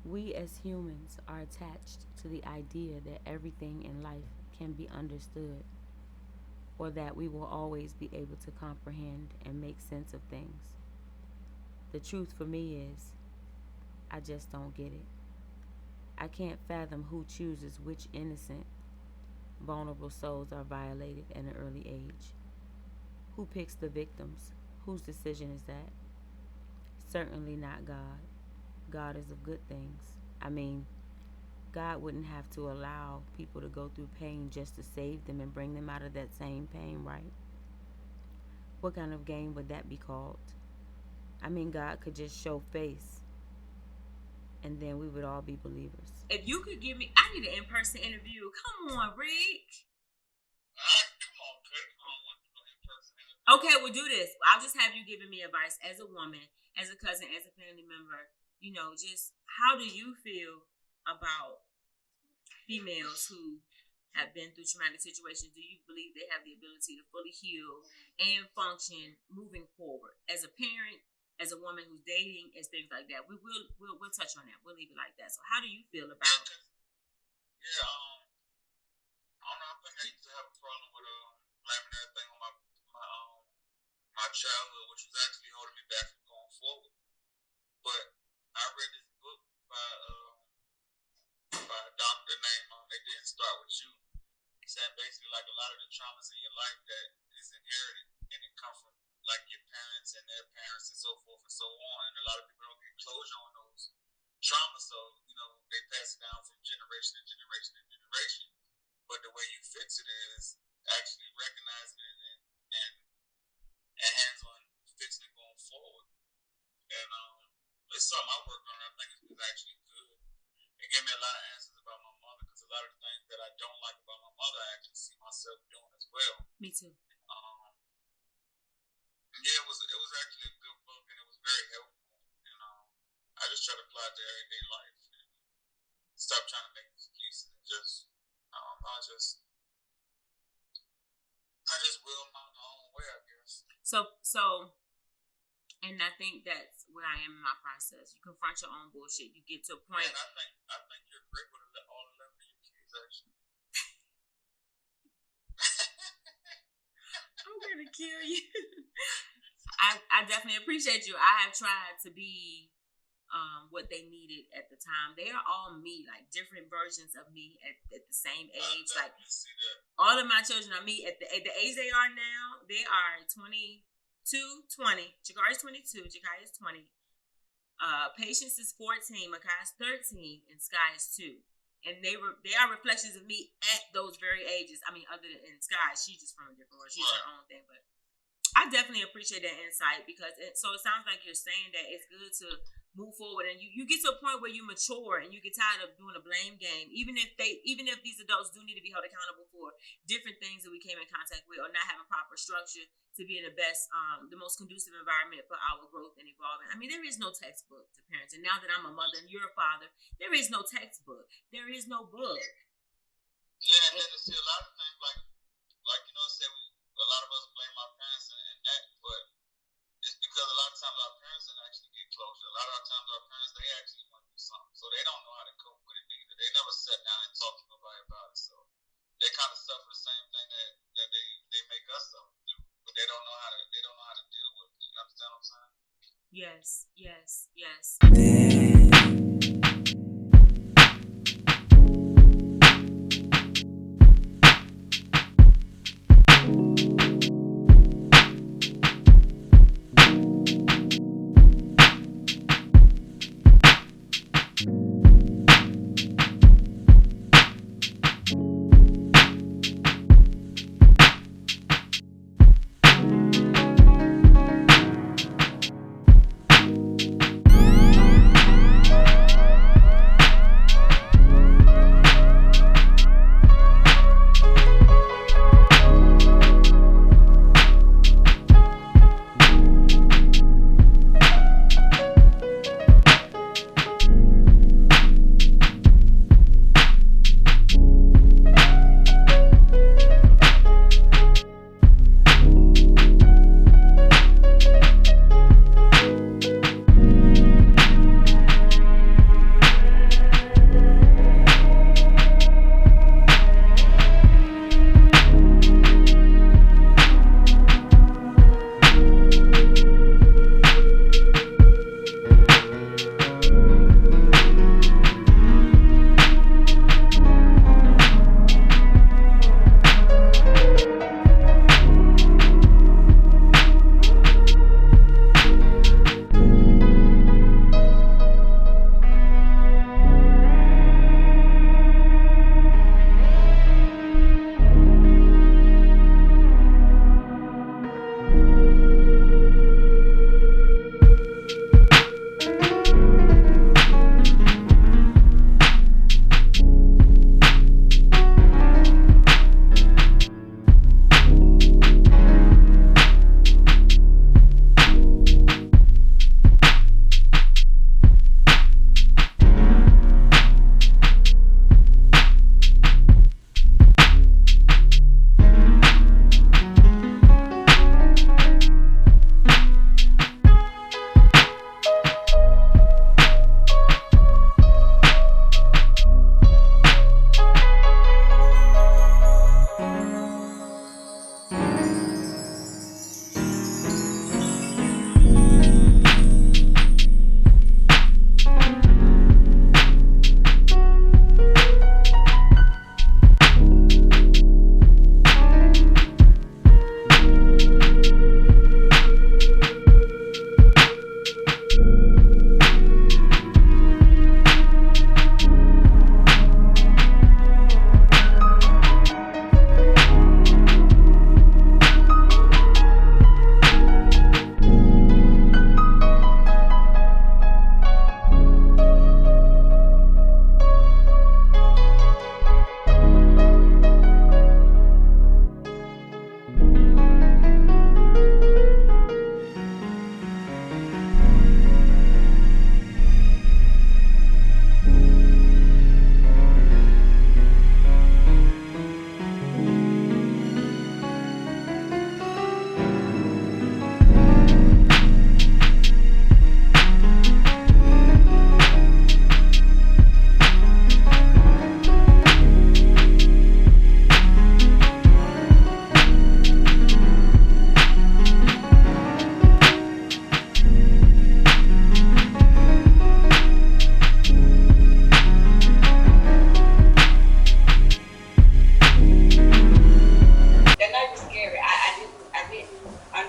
We as humans are attached to the idea that everything in life can be understood, or that we will always be able to comprehend and make sense of things. The truth for me is, I just don't get it. I can't fathom who chooses which innocent, vulnerable souls are violated at an early age. Who picks the victims? Whose decision is that? Certainly not God. God is of good things. I mean, God wouldn't have to allow people to go through pain just to save them and bring them out of that same pain, right? What kind of game would that be called? I mean, God could just show face and then we would all be believers. If you could give me, I need an in-person interview. Come on, Rick. Come on, Craig. I don't want to do an in-person interview. Okay, we'll do this. I'll just have you giving me advice as a woman, as a cousin, as a family member. You know, just how do you feel about females who have been through traumatic situations? Do you believe they have the ability to fully heal and function moving forward as a parent, as a woman who's dating, as things like that? We'll touch on that. We'll leave it like that. So, how do you feel about? Yeah, I don't know. I think I used to have a problem with blaming everything on my childhood, which was actually holding me back from going forward. But I read this book by a doctor named It Didn't Start With You. He said basically like a lot of the traumas in your life that is inherited and it come from like your parents and their parents and so forth and so on. And a lot of people don't get closure on those traumas, so they pass it down from generation to generation to generation. But the way you fix it is actually recognizing it and hands on fixing it going forward. And it's something I work on. I think it was actually good. It gave me a lot of answers about my mother, because a lot of the things that I don't like about my mother, I actually see myself doing as well. Me too. Yeah, it was actually a good book, and it was very helpful. And I just try to apply it to everyday life and stop trying to make excuses and just I just will my own way, I guess. So, and I think that's where I am in my process. You confront your own bullshit. You get to a point. And I think you're great with all 11 of your kids, actually. I'm gonna kill you. I definitely appreciate you. I have tried to be what they needed at the time. They are all me, like different versions of me at the same age. Like all of my children are me at the age they are now. They are 20. Jakari's 22. Jakari is 20. Patience is 14. Makai is 13, and Sky is 2. And they are reflections of me at those very ages. I mean, other than Sky, she's just from a different world. She's her own thing, but I definitely appreciate that insight, because it sounds like you're saying that it's good to move forward, and you get to a point where you mature and you get tired of doing a blame game, even if these adults do need to be held accountable for different things that we came in contact with, or not having proper structure to be in the most conducive environment for our growth and evolving. I mean, there is no textbook to parents, and now that I'm a mother and you're a father, there is no textbook. There is no book. Yeah, and then to see a lot of things like say a lot of us blame our parents and that, but it's because a lot of times our parents don't actually get closure. A lot of times our parents, they actually want to do something, so they don't know how to cope with it either. They never sat down and talked to nobody about it, so they kind of suffer the same thing that they make us suffer through, but they don't know how to deal with it. You understand what I'm saying? Yes.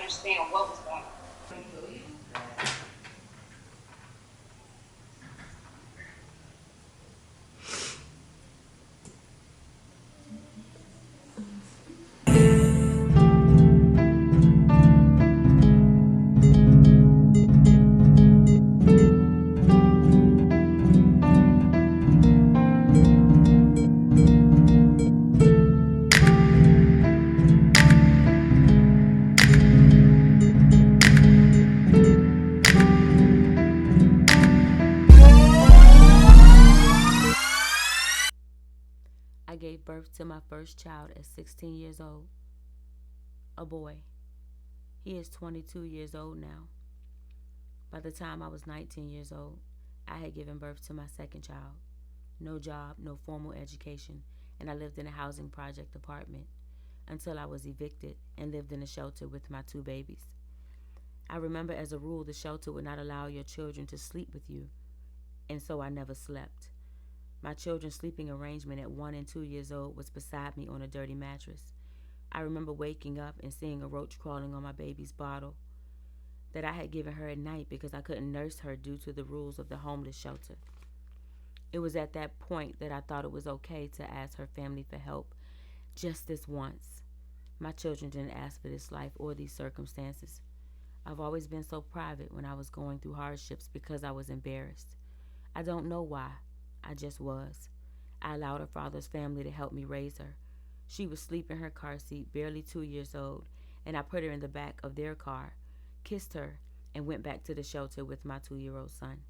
understand what was going on. I gave birth to my first child at 16 years old, a boy. He is 22 years old now. By the time I was 19 years old, I had given birth to my second child. No job, no formal education, and I lived in a housing project apartment until I was evicted and lived in a shelter with my two babies. I remember as a rule the shelter would not allow your children to sleep with you, and so I never slept. My children's sleeping arrangement at 1 and 2 years old was beside me on a dirty mattress. I remember waking up and seeing a roach crawling on my baby's bottle that I had given her at night because I couldn't nurse her due to the rules of the homeless shelter. It was at that point that I thought it was okay to ask her family for help just this once. My children didn't ask for this life or these circumstances. I've always been so private when I was going through hardships because I was embarrassed. I don't know why. I just was. I allowed her father's family to help me raise her. She was asleep in her car seat, barely 2 years old, and I put her in the back of their car, kissed her, and went back to the shelter with my 2 year old son.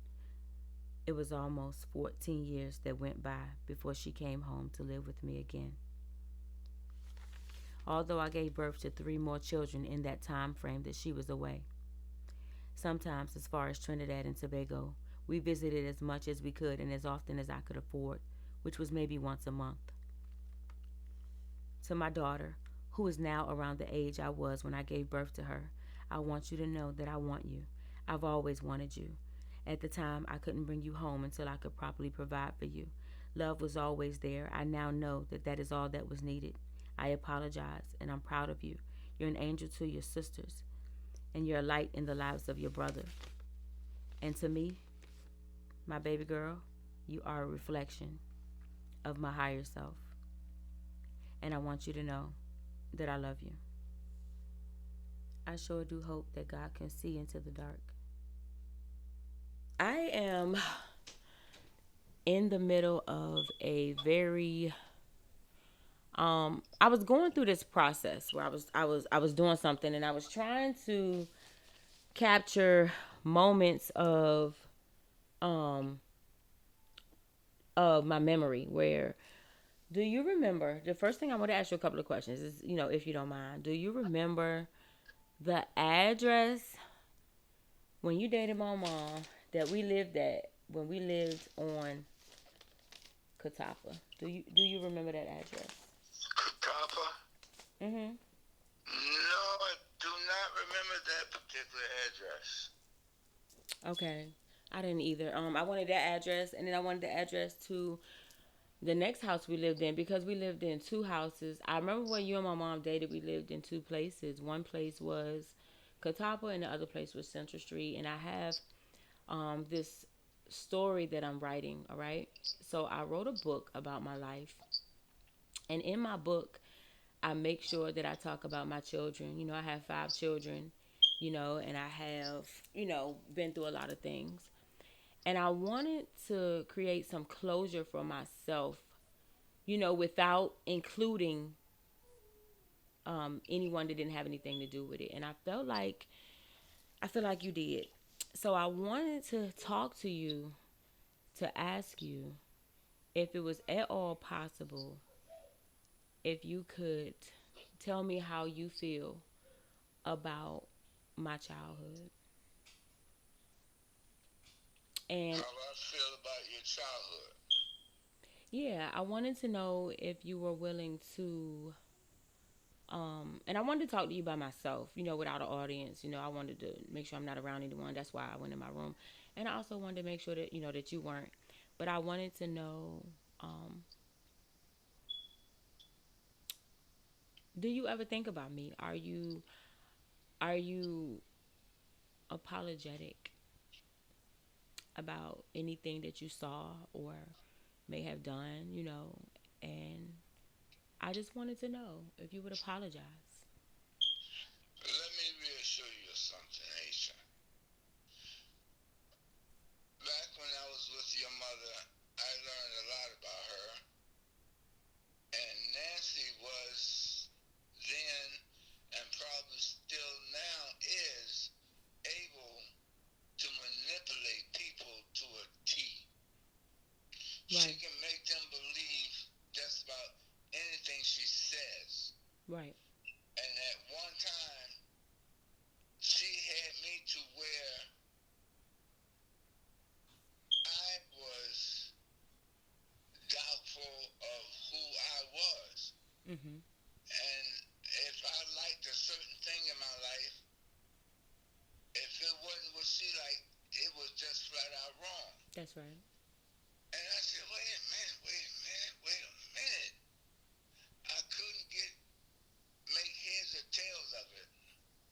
It was almost 14 years that went by before she came home to live with me again. Although I gave birth to three more children in that time frame that she was away. Sometimes, as far as Trinidad and Tobago, we visited as much as we could and as often as I could afford, which was maybe once a month. To my daughter, who is now around the age I was when I gave birth to her, I want you to know that I want you. I've always wanted you. At the time, I couldn't bring you home until I could properly provide for you. Love was always there. I now know that that is all that was needed. I apologize, and I'm proud of you. You're an angel to your sisters, and you're a light in the lives of your brother. And to me, my baby girl, you are a reflection of my higher self. And I want you to know that I love you. I sure do hope that God can see into the dark. I am in the middle of a very I was going through this process where I was doing something and I was trying to capture moments um of my memory where do you remember the first thing I want to ask you a couple of questions is, if you don't mind, do you remember the address when you dated my mom that we lived at when we lived on Catapa? Do you remember that address? Kappa? Mhm. No, I do not remember that particular address. Okay. I didn't either. I wanted that address, and then I wanted the address to the next house we lived in because we lived in two houses. I remember when you and my mom dated, we lived in two places. One place was Catapa, and the other place was Central Street. And I have this story that I'm writing. All right. So I wrote a book about my life, and in my book, I make sure that I talk about my children. I have 5 children. And I have been through a lot of things. And I wanted to create some closure for myself, without including anyone that didn't have anything to do with it. And I feel like you did. So I wanted to talk to you to ask you if it was at all possible if you could tell me how you feel about my childhood. And How do I feel about your childhood? yeah, I wanted to know if you were willing to and I wanted to talk to you by myself, without an audience. I wanted to make sure I'm not around anyone. That's why I went in my room. And I also wanted to make sure that, that you weren't. But I wanted to know, um, do you ever think about me? Are you Are you apologetic about anything that you saw or may have done, and I just wanted to know if you would apologize. Let me reassure you of something, Aisha. Back when I was with your mother, I learned a lot about her. And Nancy was then, and probably still now is, able to manipulate people to a T. She Right, can make them believe just about anything she says. right. And at one time, she had me to where I was doubtful of who I was. Mhm. And if I liked a certain thing in my life, if it wasn't what she liked, it was just flat out wrong. That's right. And I said, wait a minute. I couldn't make heads or tails of it.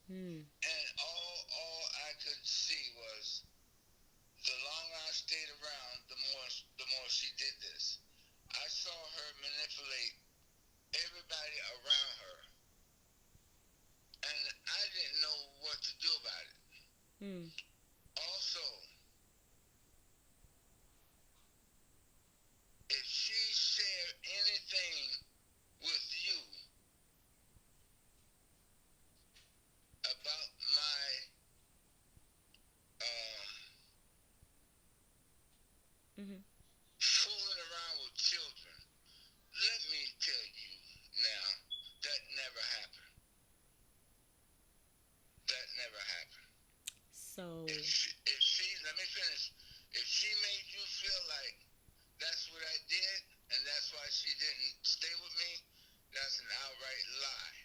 Hmm. And all I could see was the longer I stayed around, the more she did this. I saw her manipulate everybody around her, and I didn't know what to do about it. Hmm. Also, if she shared anything with you about my um, Mhm. fooling around with children, let me tell you now, that never happened. That never happened. So, If she, let me finish. If she made you feel like that's what I did and that's why she didn't stay with me, that's an outright lie.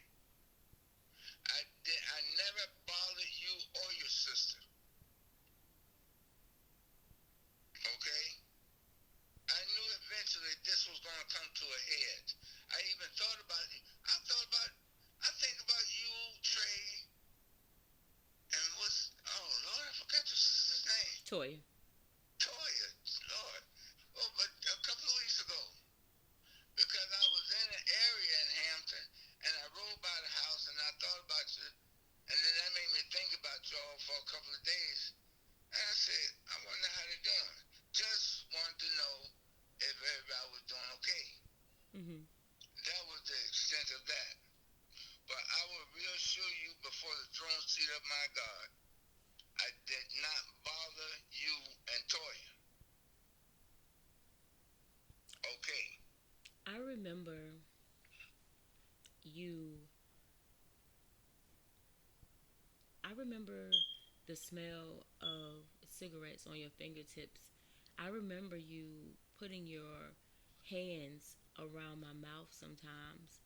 I never bothered you or your sister. Okay? I knew eventually this was going to come to a head. I even thought about it. I think about you, Trey, and oh Lord, I forgot your sister's name. Toya. Toya, Lord. Oh, but a couple of weeks ago, because I was in an area in Hampton, and I rode by the house, and I thought about you, and then that made me think about y'all for a couple of days. And I said, I wonder how they're doing. Just wanted to know if everybody was doing okay. Mhm. That was the extent of that. But I will reassure you before the throne seat of my God, I did not bother you and Toya. Okay. I remember you. I remember the smell of cigarettes on your fingertips. I remember you putting your hands around my mouth sometimes.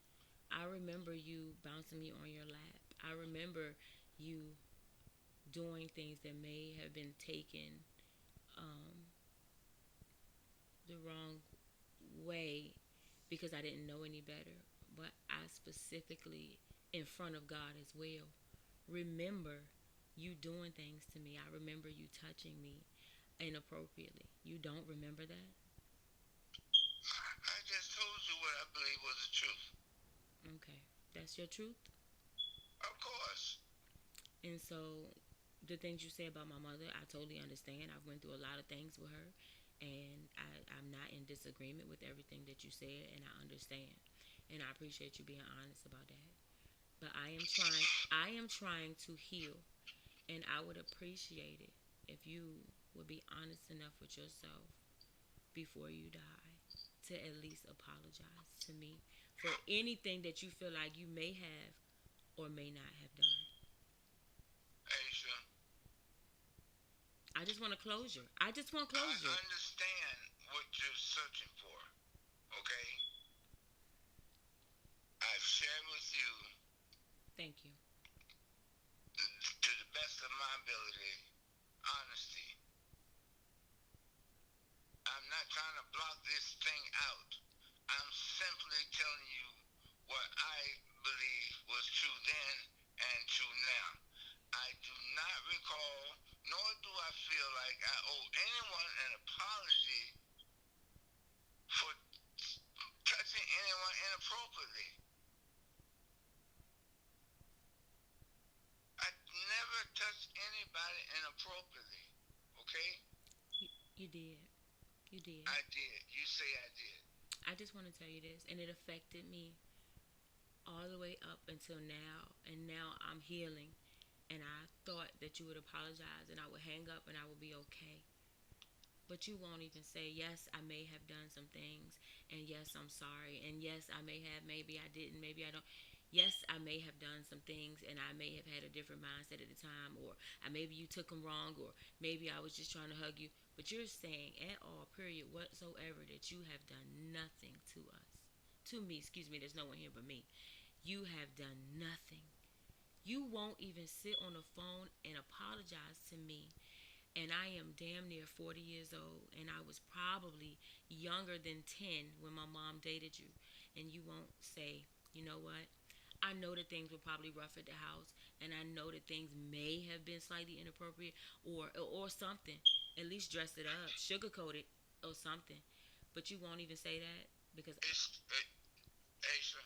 I remember you bouncing me on your lap. I remember you doing things that may have been taken um, the wrong way because I didn't know any better. But I specifically, in front of God as well, remember you doing things to me. I remember you touching me inappropriately. You don't remember that? I just told you what I believe was the truth. Okay. That's your truth? Of course. And so the things you say about my mother, I totally understand. I've went through a lot of things with her, and I'm not in disagreement with everything that you said, and I understand. And I appreciate you being honest about that. But I am trying to heal, and I would appreciate it if you would be honest enough with yourself before you die to at least apologize to me for anything that you feel like you may have or may not have done. Aisha, I just want closure. I just want I closure. understand what you're searching for. Okay? I've shared with you Thank you. to the best of my ability, honesty. I'm not trying to block this thing out. I'm simply telling you what I believe was true then and true now. I feel like I owe anyone an apology for touching anyone inappropriately. I never touched anybody inappropriately. Okay? You did. You did. I did. You say I did. I just want to tell you this, and it affected me all the way up until now, and now I'm healing. And I thought that you would apologize, and I would hang up, and I would be okay. But you won't even say, yes, I may have done some things, and yes, I'm sorry, and yes, I may have, maybe I didn't, maybe I don't. Yes, I may have done some things, and I may have had a different mindset at the time, or maybe you took them wrong, or maybe I was just trying to hug you. But you're saying at all, period, whatsoever, that you have done nothing to us. To me, excuse me, there's no one here but me. You have done nothing. You won't even sit on the phone and apologize to me. And I am damn near 40 years old, and I was probably younger than 10 when my mom dated you. And you won't say, you know what? I know that things were probably rough at the house, and I know that things may have been slightly inappropriate, or something. At least dress it up, sugarcoat it, or something. But you won't even say that because Aisha,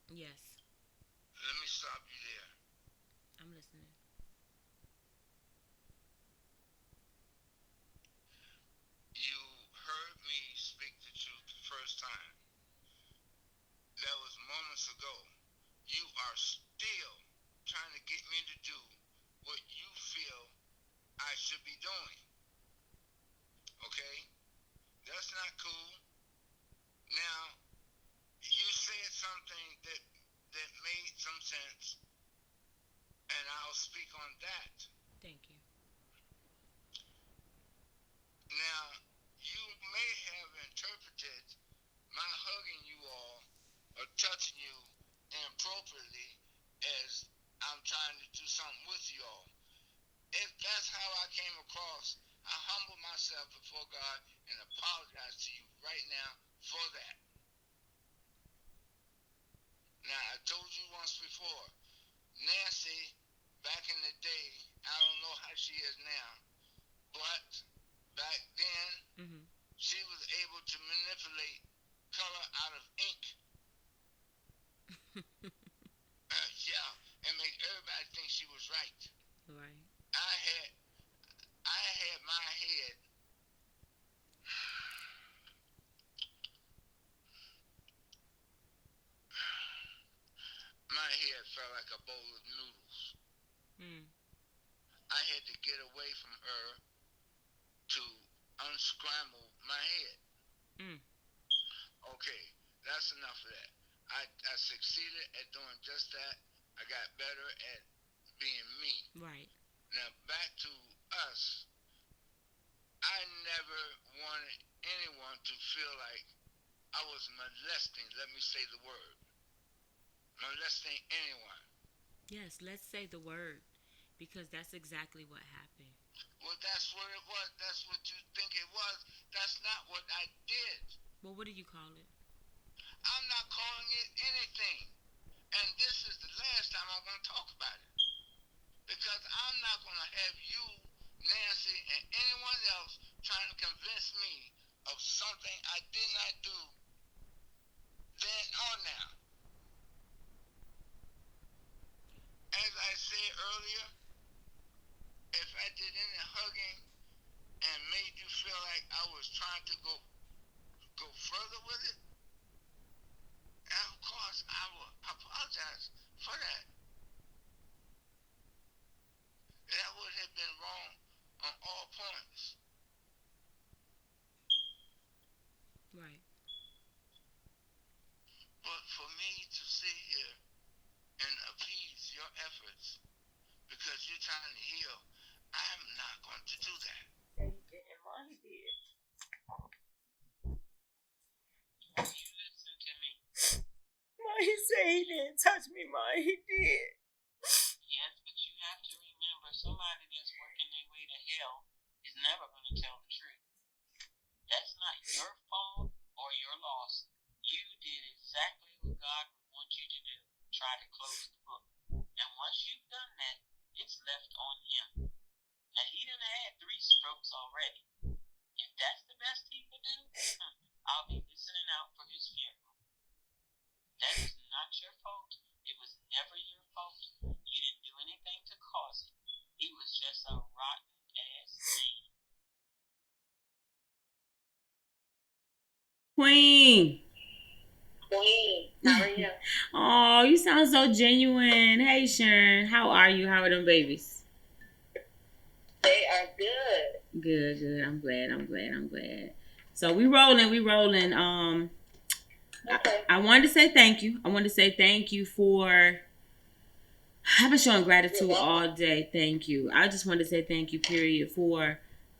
yes, let me stop you there. I'm listening. You heard me speak the truth the first time. That was moments ago. You are still trying to get me to do what you feel I should be doing. Okay? That's not cool. Now, you said something that made some sense, and I'll speak on that. Thank you. Now, you may have interpreted my hugging you all or touching you inappropriately as I'm trying to do something with you all. If that's how I came across, I humble myself before God and apologize to you right now for that. Now, I told you once before, Nancy, back in the day, I don't know how she is now, but back then, she was able to manipulate color out of ink. Yeah, and make everybody think she was right. Right. I had my head. My head felt like a bowl of noodles. I had to get away from her to unscramble my head. Okay, that's enough of that. I succeeded at doing just that. I got better at being me. Right. Now back to us. I never wanted anyone to feel like I was molesting, let me say the word. Molesting anyone. Yes, let's say the word, because that's exactly what happened. Well, that's what it was. That's what you think it was. That's not what I did. Well, what do you call it? I'm not calling it anything. And this is the last time I'm going to talk about it. Because I'm not going to have you, Nancy, and anyone else trying to convince me of something I did not do then or now. As I said earlier, if I did any hugging and made you feel like I was trying to go further with it, and of course I will apologize for that. That would have been wrong on all points. Right. But for me to sit here and appease your efforts because you're trying to heal, I'm not going to do that. He didn't. Well, he did. You listen to me. Ma, he said he didn't touch me, Ma. He did. Yes, but you have to remember, somebody that's working their way to hell is never going to tell the truth. That's not your fault or your loss. You did exactly what God would want you to do. Try to close the book. And once you've done that, it's left on him. Now, he didn't strokes already. If that's the best he could do, I'll be listening out for his funeral. That is not your fault. It was never your fault. You didn't do anything to cause it. He was just a rotten ass man. Queen. How are you? Oh, you sound so genuine. Hey, Sharon. How are you? How are them babies? They are good. Good. I'm glad. So we rolling. Okay. I wanted to say thank you for. I've been showing gratitude all day. Thank you. I just wanted to say thank you, period, for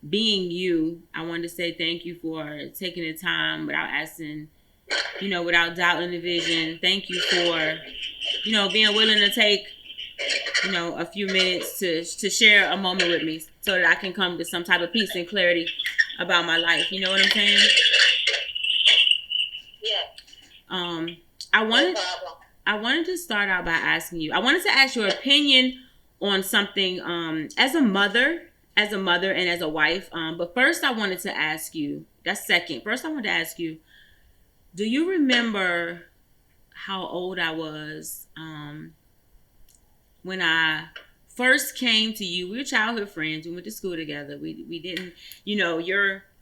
being you. I wanted to say thank you for taking the time without asking, without doubting the vision. Thank you for, being willing to take, a few minutes to share a moment with me so that I can come to some type of peace and clarity about my life. You know what I'm saying? Yeah. I wanted to start out by asking you. I wanted to ask your opinion on something as a mother and as a wife. But first, I wanted to ask you. That's second. First, I wanted to ask you. Do you remember how old I was when I first came to you? We were childhood friends. We went to school together. We didn't.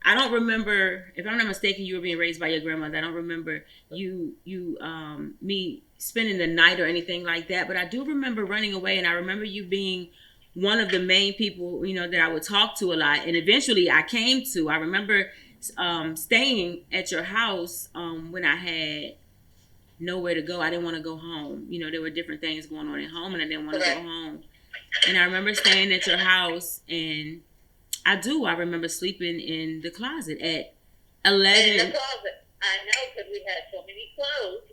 I don't remember, if I'm not mistaken, you were being raised by your grandmother. I don't remember me spending the night or anything like that. But I do remember running away, and I remember you being one of the main people, that I would talk to a lot. And eventually I remember staying at your house when I had nowhere to go. I didn't want to go home. There were different things going on at home, and I didn't want to go home. And I remember staying at your house, and I remember sleeping in the closet at 11. In the closet. I know, because we had so many clothes.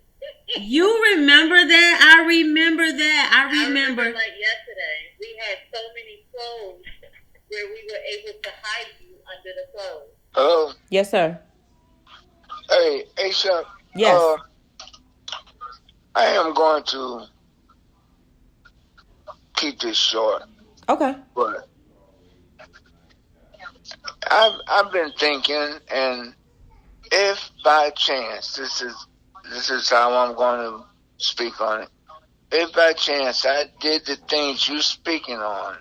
You remember that? I remember. I remember like yesterday. We had so many clothes where we were able to hide you under the clothes. Hello? Yes, sir. Hey, Aisha. Yes. I am going to keep this short. Okay. But I've been thinking, and if by chance, this is how I'm going to speak on it. If by chance I did the things you speaking on,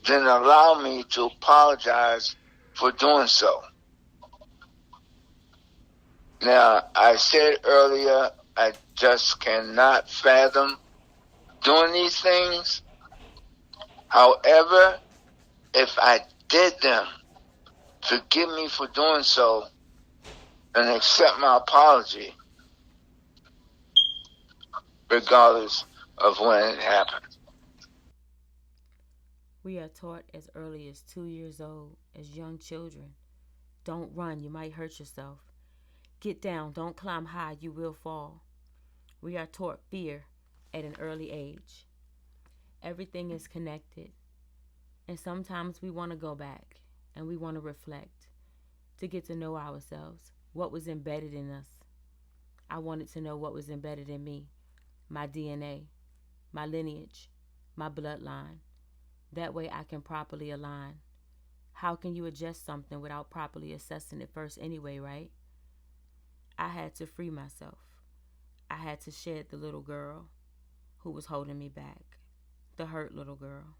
then allow me to apologize for doing so. Now, I said earlier, I just cannot fathom doing these things. However, if I did them, forgive me for doing so and accept my apology, regardless of when it happened. We are taught as early as 2 years old, as young children. Don't run, you might hurt yourself. Get down, don't climb high, you will fall. We are taught fear at an early age. Everything is connected. And sometimes we want to go back and we want to reflect to get to know ourselves, what was embedded in us. I wanted to know what was embedded in me, my DNA, my lineage, my bloodline. That way I can properly align. How can you adjust something without properly assessing it first anyway, right? I had to free myself. I had to shed the little girl who was holding me back, the hurt little girl.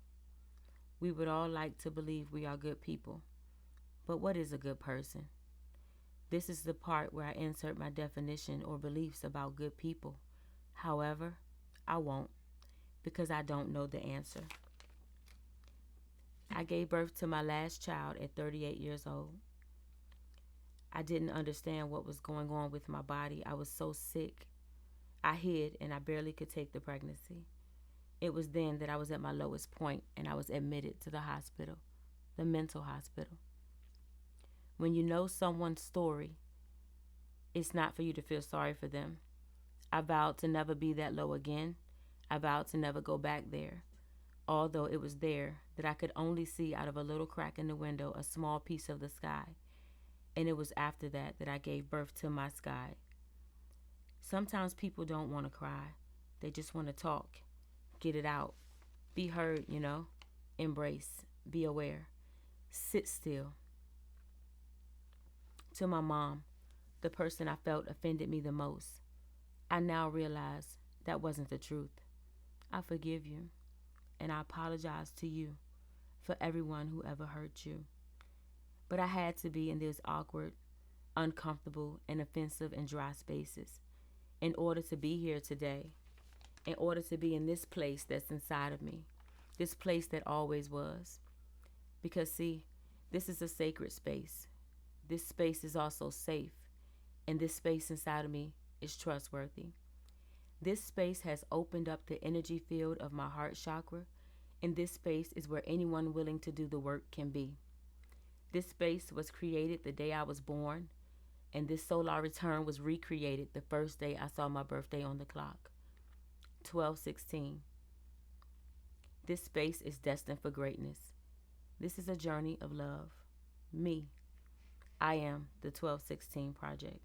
We would all like to believe we are good people, but what is a good person? This is the part where I insert my definition or beliefs about good people. However, I won't, because I don't know the answer. I gave birth to my last child at 38 years old. I didn't understand what was going on with my body. I was so sick. I hid and I barely could take the pregnancy. It was then that I was at my lowest point and I was admitted to the hospital, the mental hospital. When you know someone's story, it's not for you to feel sorry for them. I vowed to never be that low again. I vowed to never go back there. Although it was there that I could only see out of a little crack in the window a small piece of the sky. And it was after that that I gave birth to my sky. Sometimes people don't want to cry. They just want to talk, get it out, be heard, embrace, be aware. Sit still. To my mom, the person I felt offended me the most, I now realize that wasn't the truth. I forgive you, and I apologize to you for everyone who ever hurt you. But I had to be in those awkward, uncomfortable, and offensive and dry spaces in order to be here today, in order to be in this place that's inside of me, this place that always was. Because, see, this is a sacred space. This space is also safe, and this space inside of me is trustworthy. This space has opened up the energy field of my heart chakra, and this space is where anyone willing to do the work can be. This space was created the day I was born, and this solar return was recreated the first day I saw my birthday on the clock, 12/16. This space is destined for greatness. This is a journey of love. Me. I am the 12/16 Project.